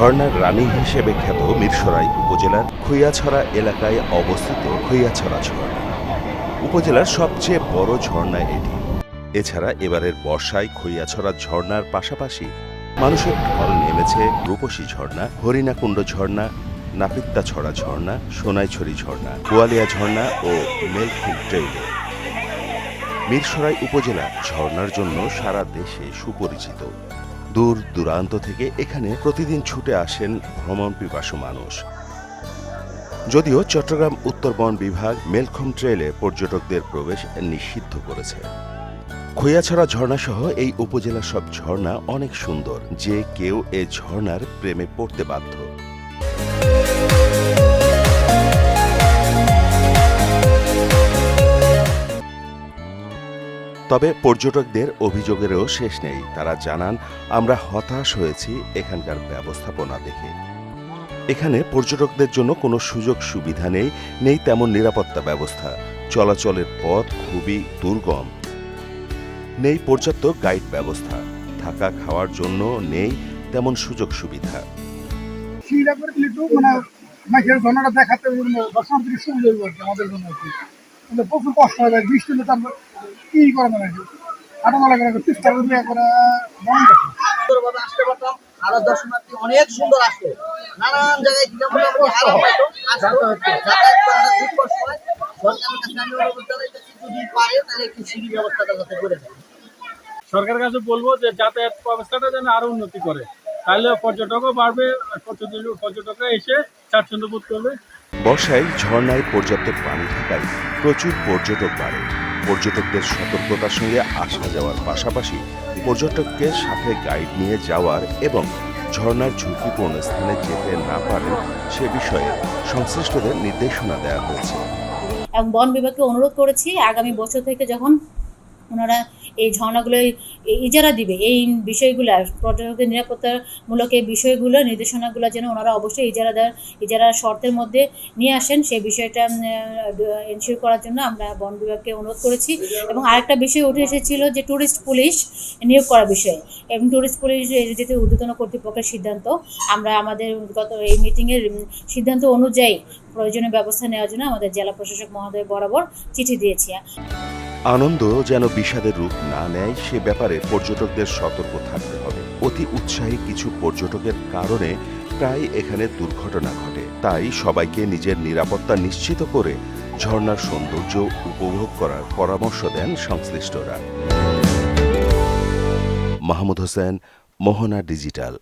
ঝর্ণার রানী হিসেবে খ্যাত মিরসরাই উপজেলার খৈয়াছড়া এলাকায় অবস্থিত খৈয়াছড়া ঝর্ণা উপজেলার সবচেয়ে বড় ঝর্ণা এটি। এছাড়া এবারের বর্ষায় খৈয়াছড়া ঝর্ণার পাশাপাশি মানুষের ঢল নেমেছে রূপসী ঝর্ণা, হরিণাকুণ্ড ঝর্ণা, নাপিত্তাছড়া ঝর্ণা, সোনাইছড়ি ঝর্ণা, গোয়ালিয়া ঝর্ণা ও মেলখুম ট্রেইলে। মিরসরাই উপজেলা ঝর্ণার জন্য সারা দেশে সুপরিচিত। দূর দূরান্ত থেকে এখানে প্রতিদিন ছুটে আসেন ভ্রমণ পিপাসু মানুষ। যদিও চট্টগ্রাম উত্তর বন বিভাগ মেলখম ট্রেইলে পর্যটকদের প্রবেশ নিষিদ্ধ করেছে। খৈয়াছড়া ঝর্ণাসহ এই উপজেলার সব ঝর্ণা অনেক সুন্দর, যে কেউ এ ঝর্ণার প্রেমে পড়তে বাধ্য। তবে পর্যটকদের অভিযোগেরও শেষ নেই। তারা জানান, আমরা হতাশ হয়েছি এখানকার ব্যবস্থাপনা দেখে। এখানে পর্যটকদের জন্য কোনো সুযোগ সুবিধা নেই তেমন নিরাপত্তা ব্যবস্থা, চলাচলের পথ খুবই দুর্গম, নেই পর্যাপ্ত গাইড ব্যবস্থা, থাকা খাওয়ার জন্য নেই তেমন সুযোগ সুবিধা। প্রচুর কষ্ট হয়, বৃষ্টি হলে তারপর কি করে না হাঁটাচলা করে চেষ্টা করবে আসতে পারতাম। আরো দর্শনার্থী অনেক সুন্দর আসতো, নানান জায়গায় যাতায়াত করাটা খুব কষ্ট হয়। যদি পারে তাহলে একটু সিঁড়ি ব্যবস্থাটা যাতে করে দেয়। সরকারের কাছে বলবো যে যাতায়াত ব্যবস্থাটা যেন আরো উন্নতি করে, তাহলে পর্যটকও বাড়বে, পর্যটকরা এসে স্বাচ্ছন্দ্য বোধ করবে। বর্ষায় ঝর্ণায় পর্যাপ্ত পানি থাকায় প্রচুর পর্যটক বাড়ে। পর্যটকদের সতর্কতার সঙ্গে আসা যাওয়ার পাশাপাশি পর্যটককে সাথে গাইড নিয়ে যাওয়ার এবং ঝর্ণার ঝুঁকিপূর্ণ স্থানে যেতে না পারেন সে বিষয়ে সংশ্লিষ্টদের নির্দেশনা দেওয়া হয়েছে। এবং বন বিভাগকে অনুরোধ করেছি আগামী বছর থেকে যখন ওনারা এই ঝর্ণাগুলো ইজারা দিবে, এই বিষয়গুলো পর্যটকদের নিরাপত্তামূলক এই বিষয়গুলো নির্দেশনাগুলো যেন ওনারা অবশ্যই ইজারার শর্তের মধ্যে নিয়ে আসেন, সেই বিষয়টা এনশিওর করার জন্য আমরা বন বিভাগকে অনুরোধ করেছি। এবং আরেকটা বিষয় উঠে এসেছিল যে ট্যুরিস্ট পুলিশ নিয়োগ করার বিষয়ে, এবং ট্যুরিস্ট পুলিশ যেহেতু ঊর্ধ্বতন কর্তৃপক্ষের সিদ্ধান্ত, আমরা আমাদের গত এই মিটিংয়ের সিদ্ধান্ত অনুযায়ী প্রয়োজনীয় ব্যবস্থা নেওয়ার জন্য আমাদের জেলা প্রশাসক মহোদয় বরাবর চিঠি দিয়েছি। আনন্দ যেন বিষাদের রূপ না নেয় সে ব্যাপারে পর্যটকদের সতর্ক থাকতে হবে। অতি উৎসাহী কিছু পর্যটকের কারণে প্রায় এখানে দুর্ঘটনা ঘটে। তাই সবাইকে নিজের নিরাপত্তা নিশ্চিত করে ঝর্ণার সৌন্দর্য উপভোগ করার পরামর্শ দেন সংশ্লিষ্টরা। মাহমুদ হোসেন, মোহনা ডিজিটাল।